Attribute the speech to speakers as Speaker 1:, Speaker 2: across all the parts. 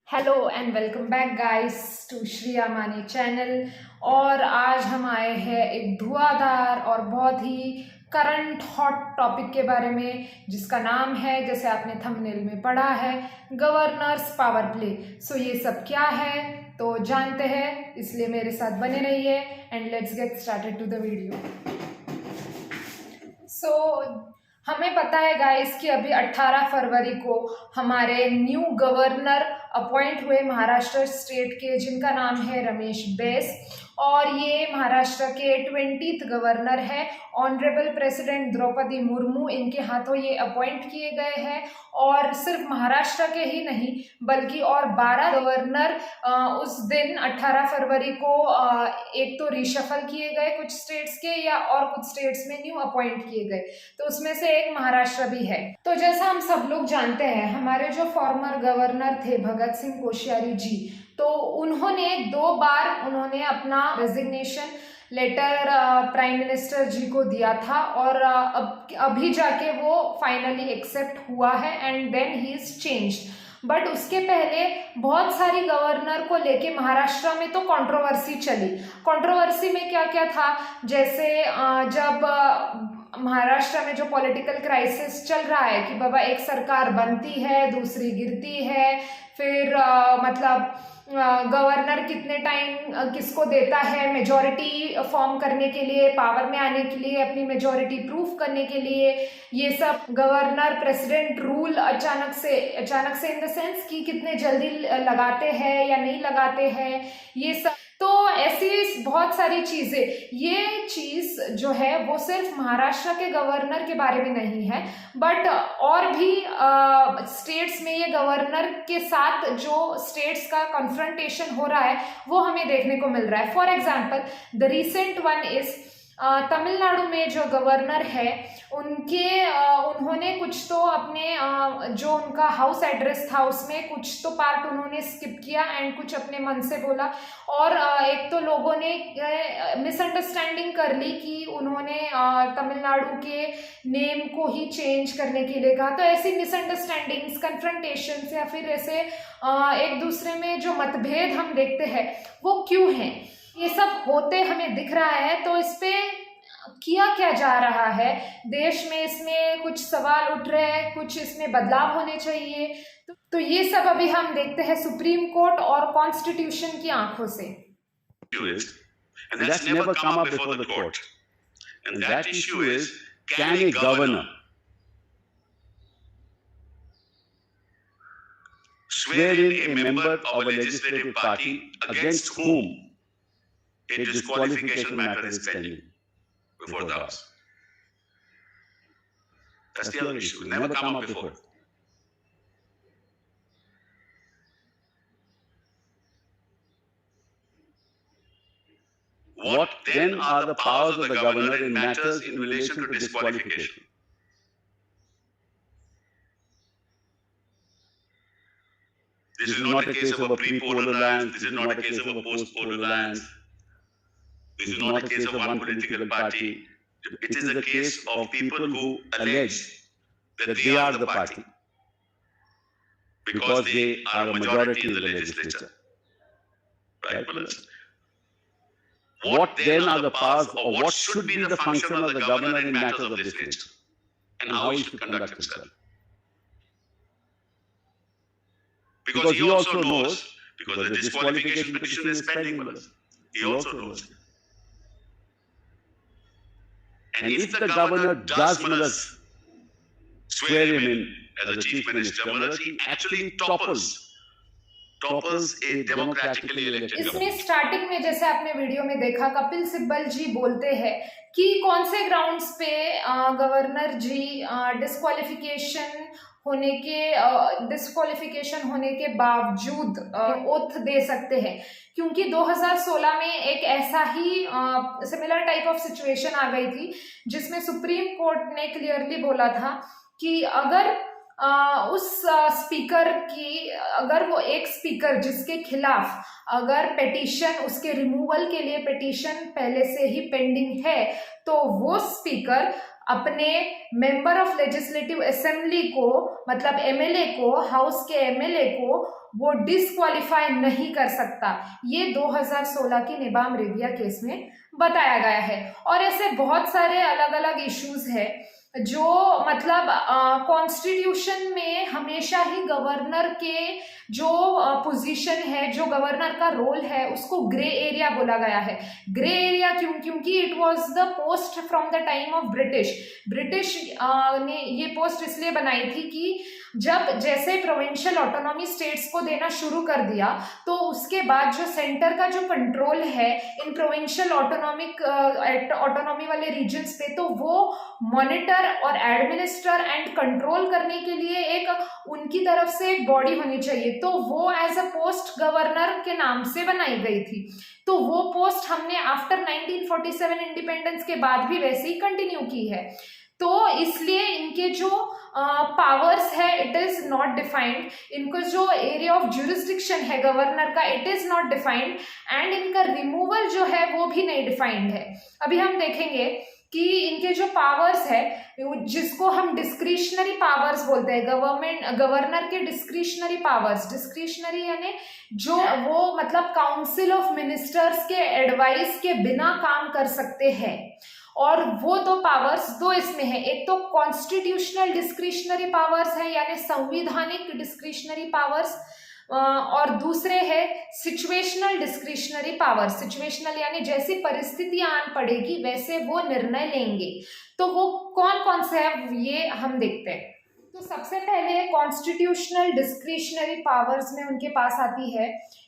Speaker 1: Hello and welcome back guys to Shriya Mani channel. और आज हम आए हैं एक धुआंधार और बहुत ही करंट हॉट टॉपिक के बारे में, जिसका नाम है, जैसे आपने थंबनेल में पढ़ा है, गवर्नर्स पावर प्ले। सो ये सब क्या है तो जानते हैं, इसलिए मेरे साथ बने रहिए and let's get started to the video. So हमें पता है गाइस कि अभी 18 फरवरी को हमारे न्यू गवर्नर अपॉइंट हुए महाराष्ट्र स्टेट के, जिनका नाम है रमेश बैस। और ये महाराष्ट्र के 20th गवर्नर है। ऑनरेबल प्रेसिडेंट द्रौपदी मुर्मू इनके हाथों ये अपॉइंट किए गए हैं। और सिर्फ महाराष्ट्र के ही नहीं बल्कि और 12 गवर्नर उस दिन 18 फरवरी को एक तो रिशफल किए गए कुछ स्टेट्स के, या और कुछ स्टेट्स में न्यू अपॉइंट किए गए, तो उसमें से एक महाराष्ट्र भी है। तो जैसा हम सब लोग जानते हैं, हमारे जो फॉर्मर गवर्नर थे भगत सिंह कोश्यारी जी, तो उन्होंने 2 बार अपना रेजिग्नेशन लेटर प्राइम मिनिस्टर जी को दिया था, और अभी जाके वो फाइनली एक्सेप्ट हुआ है and then he is changed. But उसके पहले बहुत सारी गवर्नर को लेके महाराष्ट्र में तो कंट्रोवर्सी चली। कंट्रोवर्सी में क्या क्या था, जैसे जब महाराष्ट्र में जो पॉलिटिकल क्राइसिस चल रहा है कि बाबा एक सरकार बनती है दूसरी गिरती है, फिर गवर्नर कितने टाइम किसको देता है मेजॉरिटी फॉर्म करने के लिए, पावर में आने के लिए, अपनी मेजॉरिटी प्रूफ करने के लिए, ये सब गवर्नर प्रेसिडेंट रूल अचानक से इन द सेंस कि कितने जल्दी लगाते हैं या नहीं लगाते हैं, ये सब। तो ऐसी बहुत सारी चीजें, ये चीज जो है वो सिर्फ महाराष्ट्र के गवर्नर के बारे में नहीं है, बट और भी स्टेट्स में ये गवर्नर के साथ जो स्टेट्स का कन्फ्रंटेशन हो रहा है वो हमें देखने को मिल रहा है। For example the recent one is Tamil Nadu में जो गवर्नर है उन्होंने कुछ तो अपने जो उनका हाउस एड्रेस था उसमें कुछ तो पार्ट उन्होंने स्किप किया एंड कुछ अपने मन से बोला, और एक तो लोगों ने मिसअंडरस्टैंडिंग कर ली कि उन्होंने तमिलनाडु के नेम को ही चेंज करने के लिए कहा। तो ऐसी मिसअंडरस्टैंडिंग्स, कन्फ्रंटेशंस या फिर ऐसे एक दूसरे में जो मतभेद हम देखते हैं वो क्यों हैं, ये सब होते हमें दिख रहा है। तो इस पे किया क्या जा रहा है देश में, इसमें कुछ सवाल उठ रहे हैं, कुछ इसमें बदलाव होने चाहिए। तो ये सब अभी हम देखते हैं सुप्रीम कोर्ट और कॉन्स्टिट्यूशन की आंखों से।
Speaker 2: And that's never come up before the court. And that issue is, can a governor swear in a member of a legislative party against whom a disqualification matter is pending before the House? That's the other issue. Never come up before. What then are the powers of the governor in matters in relation to disqualification? This is not a case of a pre-poll alliance. This is not a case of a post-poll alliance. This is not a case of one political party. It is a case of people who allege that they are the party because they are a majority in the legislature. Right, Melissa? What then are the powers, or what should be the function of the governor in matters of this nature, and how he should conduct himself? Because he also knows, because the disqualification petition is pending, he also knows. And if the governor does swear him in as a chief minister, he actually topples a democratically elected
Speaker 1: इसमें
Speaker 2: government.
Speaker 1: Starting में जैसे आपने video में देखा, कपिल सिब्बल जी बोलते हैं कि कौन से ग्राउंड्स पे गवर्नर जी डिस्क्वालिफिकेशन होने के बावजूद ओथ दे सकते हैं, क्योंकि 2016 में एक ऐसा ही सिमिलर टाइप ऑफ सिचुएशन आ गई थी जिसमें सुप्रीम कोर्ट ने क्लियरली बोला था कि अगर उस स्पीकर की, अगर वो एक स्पीकर जिसके खिलाफ अगर पेटिशन, उसके रिमूवल के लिए पेटिशन पहले से ही पेंडिंग है, तो वो स्पीकर अपने मेंबर ऑफ लेजिस्लेटिव असेंबली को, मतलब एमएलए को, हाउस के एमएलए को वो डिसक्वालीफाई नहीं कर सकता। ये 2016 की निबाम रेबिया केस में बताया गया है। और ऐसे बहुत सारे अलग अलग इश्यूज है जो मतलब कॉन्स्टिट्यूशन में हमेशा ही गवर्नर के जो पोजीशन है, जो गवर्नर का रोल है, उसको ग्रे एरिया बोला गया है। ग्रे एरिया क्यों? क्योंकि it was the post from the time of British ने ये पोस्ट इसलिए बनाई थी कि जब जैसे प्रोविंशियल ऑटोनॉमी स्टेट्स को देना शुरू कर दिया तो उसके बाद जो सेंटर का जो कंट्रोल है इन प्रोविंशियल ऑटोनॉमी वाले रीजन्स पे, तो वो मॉनिटर और एडमिनिस्टर एंड कंट्रोल करने के लिए एक उनकी तरफ से एक बॉडी होनी चाहिए। तो वो एज अ पोस्ट गवर्नर के नाम से बनाई गई थी। तो वो पोस्ट हमने आफ्टर 1947 इंडिपेंडेंस के बाद भी वैसे ही कंटिन्यू की है। तो इसलिए इनके जो पावर्स है इट इज नॉट डिफाइंड, इनको जो एरिया ऑफ ज्यूरिसडिक्शन है गवर्नर का it is not defined, and इनका रिमूवल जो है वो भी नहीं डिफाइंड है। अभी हम देखेंगे कि इनके जो पावर्स है जिसको हम डिस्क्रिशनरी पावर्स बोलते हैं, गवर्नर के डिस्क्रिशनरी पावर्स, डिस्क्रिशनरी यानी जो वो मतलब काउंसिल ऑफ मिनिस्टर्स के एडवाइस के बिना काम कर सकते हैं। और वो दो पावर्स दो इसमें है, एक तो कॉन्स्टिट्यूशनल डिस्क्रिशनरी पावर्स है यानी संवैधानिक डिस्क्रिशनरी पावर्स, और दूसरे है सिचुएशनल डिस्क्रिशनरी पावर। सिचुएशनल यानी जैसी परिस्थितियां आन पड़ेगी वैसे वो निर्णय लेंगे। तो वो कौन कौन से है ये हम देखते हैं। तो सबसे पहले कॉन्स्टिट्यूशनल डिस्क्रिशनरी पावर्स में उनके पास आती है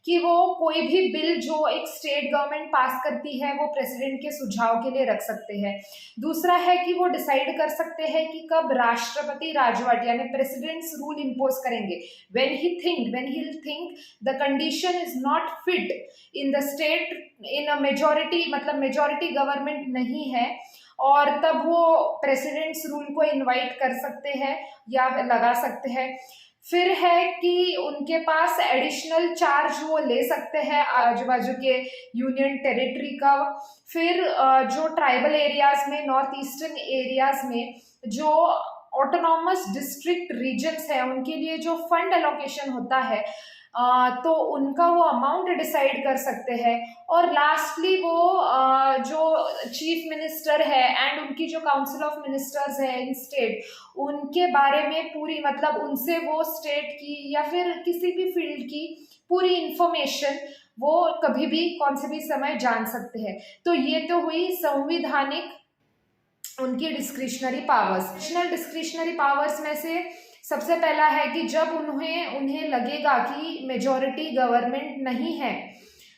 Speaker 1: कि वो कोई भी बिल जो एक स्टेट गवर्नमेंट पास करती है वो प्रेसिडेंट के सुझाव के लिए रख सकते हैं। दूसरा है कि वो डिसाइड कर सकते हैं कि कब राष्ट्रपति राजवट यानी प्रेसिडेंट्स रूल इम्पोज करेंगे। When he think the condition is not fit in the state in a majority, मतलब मेजॉरिटी गवर्नमेंट नहीं है, और तब वो प्रेसिडेंट्स रूल को इनवाइट कर सकते हैं या लगा सकते हैं। फिर है कि उनके पास एडिशनल चार्ज वो ले सकते हैं आजू बाजू के यूनियन टेरिटरी का। फिर जो ट्राइबल एरियाज में, नॉर्थ ईस्टर्न एरियाज में जो ऑटोनॉमस डिस्ट्रिक्ट रीजन्स है उनके लिए जो फंड एलोकेशन होता है तो उनका वो अमाउंट डिसाइड कर सकते हैं। और लास्टली वो जो चीफ मिनिस्टर है एंड उनकी जो काउंसिल ऑफ मिनिस्टर्स है इन स्टेट, उनके बारे में पूरी मतलब उनसे वो स्टेट की या फिर किसी भी फील्ड की पूरी इंफॉर्मेशन वो कभी भी कौन से भी समय जान सकते हैं। तो ये तो हुई संवैधानिक उनकी डिस्क्रिशनरी पावर्स। डिस्क्रिशनरी पावर्स में से सबसे पहला है कि जब उन्हें लगेगा कि मेजॉरिटी गवर्नमेंट नहीं है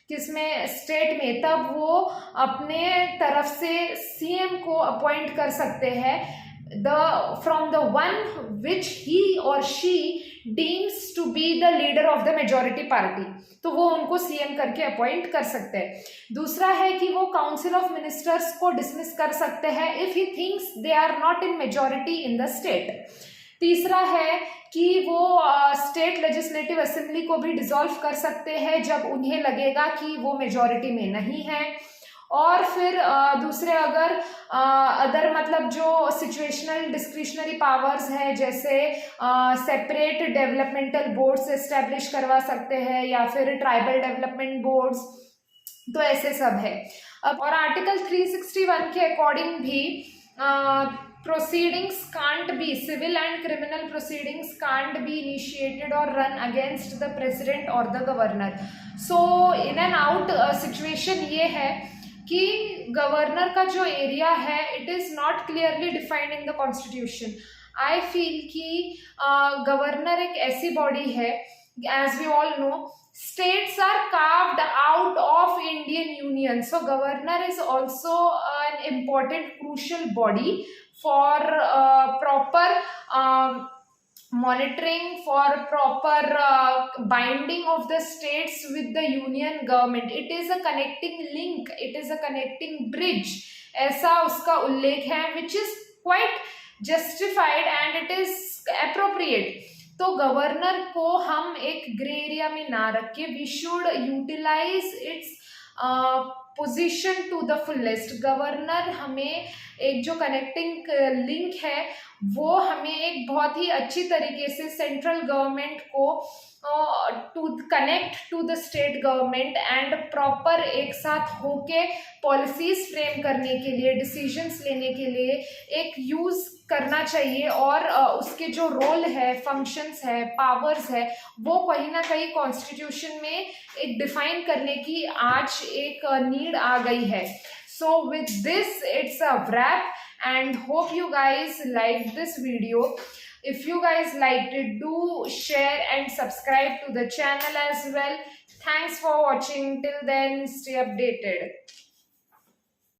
Speaker 1: किसमें स्टेट में, तब वो अपने तरफ से सीएम को अपॉइंट कर सकते हैं from the one which he or she deems to be the leader of the majority party. तो वो उनको सीएम करके अपॉइंट कर सकते हैं। दूसरा है कि वो काउंसिल ऑफ मिनिस्टर्स को डिसमिस कर सकते हैं if he thinks they are not in majority in the state. तीसरा है कि वो स्टेट लेजिस्लेटिव असेंबली को भी डिसॉल्व कर सकते हैं जब उन्हें लगेगा कि वो मेजॉरिटी में नहीं है। और फिर दूसरे अदर मतलब जो सिचुएशनल डिस्क्रिशनरी पावर्स है जैसे सेपरेट डेवलपमेंटल बोर्ड्स एस्टेब्लिश करवा सकते हैं या फिर ट्राइबल डेवलपमेंट बोर्ड्स, तो ऐसे सब है। अब और आर्टिकल 361 के अकॉर्डिंग भी proceedings can't be, civil and criminal proceedings can't be initiated or run against the president or the governor. So in and out situation ये है कि गवर्नर का जो एरिया है it is not clearly defined in the constitution. I feel कि governor एक ऐसी body है, as we all know, states are carved out of Indian Union. So governor is also an important crucial body for proper monitoring, for proper binding of the states with the union government. It is a connecting link, it is a connecting bridge, ऐसा उसका उल्लेख है, which is quite justified and it is appropriate. तो governor को हम एक grey area में ना रख के we should utilise its position to the fullest. Governor हमें एक जो कनेक्टिंग लिंक है वो हमें एक बहुत ही अच्छी तरीके से सेंट्रल गवर्नमेंट को to connect to the state government and proper एक साथ होके पॉलिसीज फ्रेम करने के लिए, डिसीजंस लेने के लिए एक यूज करना चाहिए। और उसके जो रोल है, फंक्शंस है, पावर्स है, वो कहीं ना कहीं कॉन्स्टिट्यूशन में एक डिफाइन करने की आज एक नीड आ गई है। So with this, it's a wrap and hope you guys liked this video. If you guys liked it, do share and subscribe to the channel as well. Thanks for watching. Till then, stay updated.